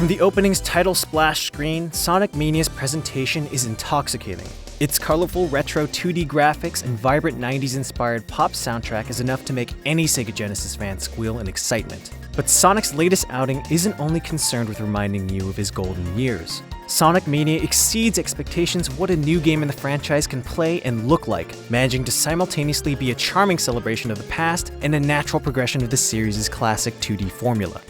From the opening's title splash screen, Sonic Mania's presentation is intoxicating. Its colorful retro 2D graphics and vibrant 90s-inspired pop soundtrack is enough to make any Sega Genesis fan squeal in excitement. But Sonic's latest outing isn't only concerned with reminding you of his golden years. Sonic Mania exceeds expectations of what a new game in the franchise can play and look like, managing to simultaneously be a charming celebration of the past and a natural progression of the series' classic 2D formula.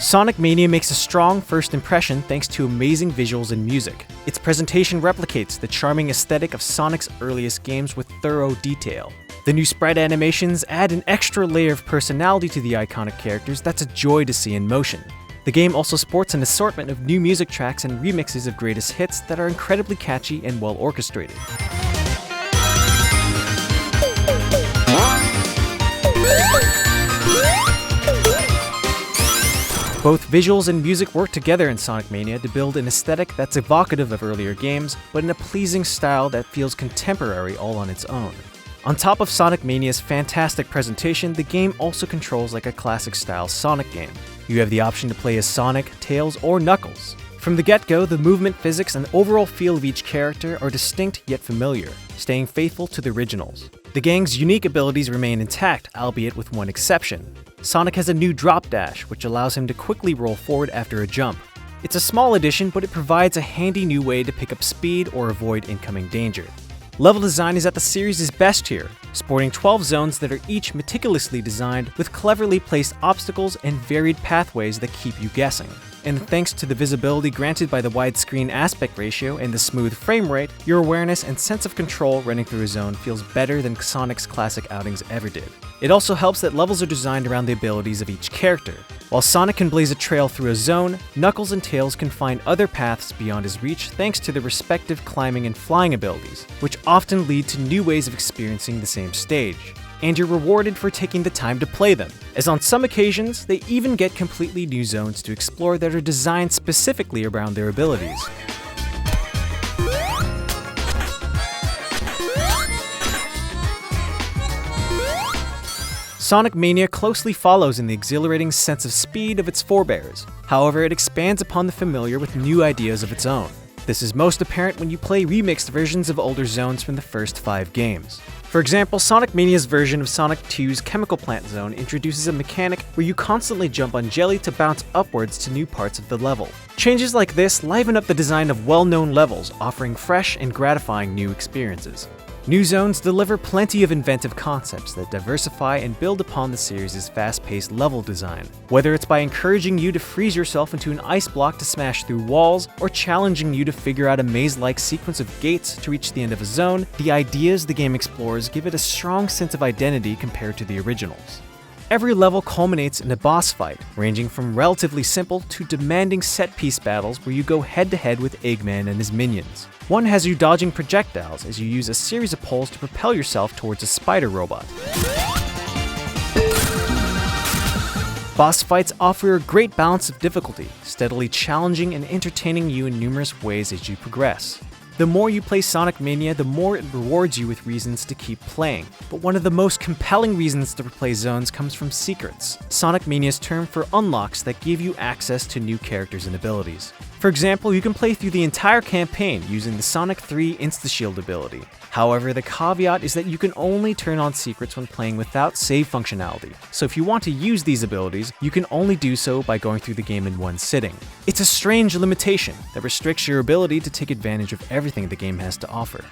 Sonic Mania makes a strong first impression thanks to amazing visuals and music. Its presentation replicates the charming aesthetic of Sonic's earliest games with thorough detail. The new sprite animations add an extra layer of personality to the iconic characters that's a joy to see in motion. The game also sports an assortment of new music tracks and remixes of greatest hits that are incredibly catchy and well orchestrated. Both visuals and music work together in Sonic Mania to build an aesthetic that's evocative of earlier games, but in a pleasing style that feels contemporary all on its own. On top of Sonic Mania's fantastic presentation, the game also controls like a classic-style Sonic game. You have the option to play as Sonic, Tails, or Knuckles. From the get-go, the movement physics and overall feel of each character are distinct yet familiar, staying faithful to the originals. The gang's unique abilities remain intact, albeit with one exception. Sonic has a new drop dash, which allows him to quickly roll forward after a jump. It's a small addition, but it provides a handy new way to pick up speed or avoid incoming danger. Level design is at the series' best here, sporting 12 zones that are each meticulously designed with cleverly placed obstacles and varied pathways that keep you guessing. And thanks to the visibility granted by the widescreen aspect ratio and the smooth frame rate, your awareness and sense of control running through a zone feels better than Sonic's classic outings ever did. It also helps that levels are designed around the abilities of each character. While Sonic can blaze a trail through a zone, Knuckles and Tails can find other paths beyond his reach thanks to their respective climbing and flying abilities, which often lead to new ways of experiencing the same stage. And you're rewarded for taking the time to play them, as on some occasions, they even get completely new zones to explore that are designed specifically around their abilities. Sonic Mania closely follows in the exhilarating sense of speed of its forebears. However, it expands upon the familiar with new ideas of its own. This is most apparent when you play remixed versions of older zones from the first 5 games. For example, Sonic Mania's version of Sonic 2's Chemical Plant Zone introduces a mechanic where you constantly jump on jelly to bounce upwards to new parts of the level. Changes like this liven up the design of well-known levels, offering fresh and gratifying new experiences. New zones deliver plenty of inventive concepts that diversify and build upon the series' fast-paced level design. Whether it's by encouraging you to freeze yourself into an ice block to smash through walls, or challenging you to figure out a maze-like sequence of gates to reach the end of a zone, the ideas the game explores give it a strong sense of identity compared to the originals. Every level culminates in a boss fight, ranging from relatively simple to demanding set-piece battles where you go head-to-head with Eggman and his minions. One has you dodging projectiles as you use a series of poles to propel yourself towards a spider robot. Boss fights offer a great balance of difficulty, steadily challenging and entertaining you in numerous ways as you progress. The more you play Sonic Mania, the more it rewards you with reasons to keep playing. But one of the most compelling reasons to replay zones comes from secrets, Sonic Mania's term for unlocks that give you access to new characters and abilities. For example, you can play through the entire campaign using the Sonic 3 Insta-Shield ability. However, the caveat is that you can only turn on secrets when playing without save functionality, so if you want to use these abilities, you can only do so by going through the game in one sitting. It's a strange limitation that restricts your ability to take advantage of everything the game has to offer.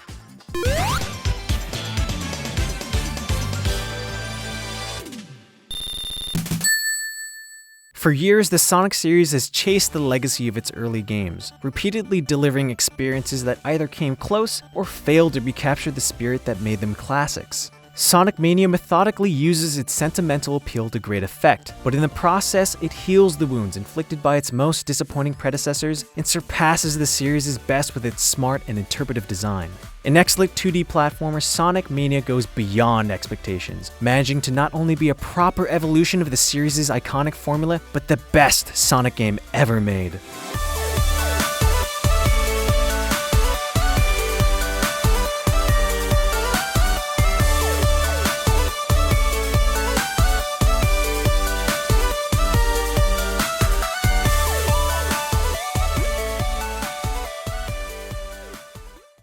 For years, the Sonic series has chased the legacy of its early games, repeatedly delivering experiences that either came close or failed to recapture the spirit that made them classics. Sonic Mania methodically uses its sentimental appeal to great effect, but in the process, it heals the wounds inflicted by its most disappointing predecessors and surpasses the series' best with its smart and interpretive design. An excellent 2D platformer, Sonic Mania goes beyond expectations, managing to not only be a proper evolution of the series' iconic formula, but the best Sonic game ever made.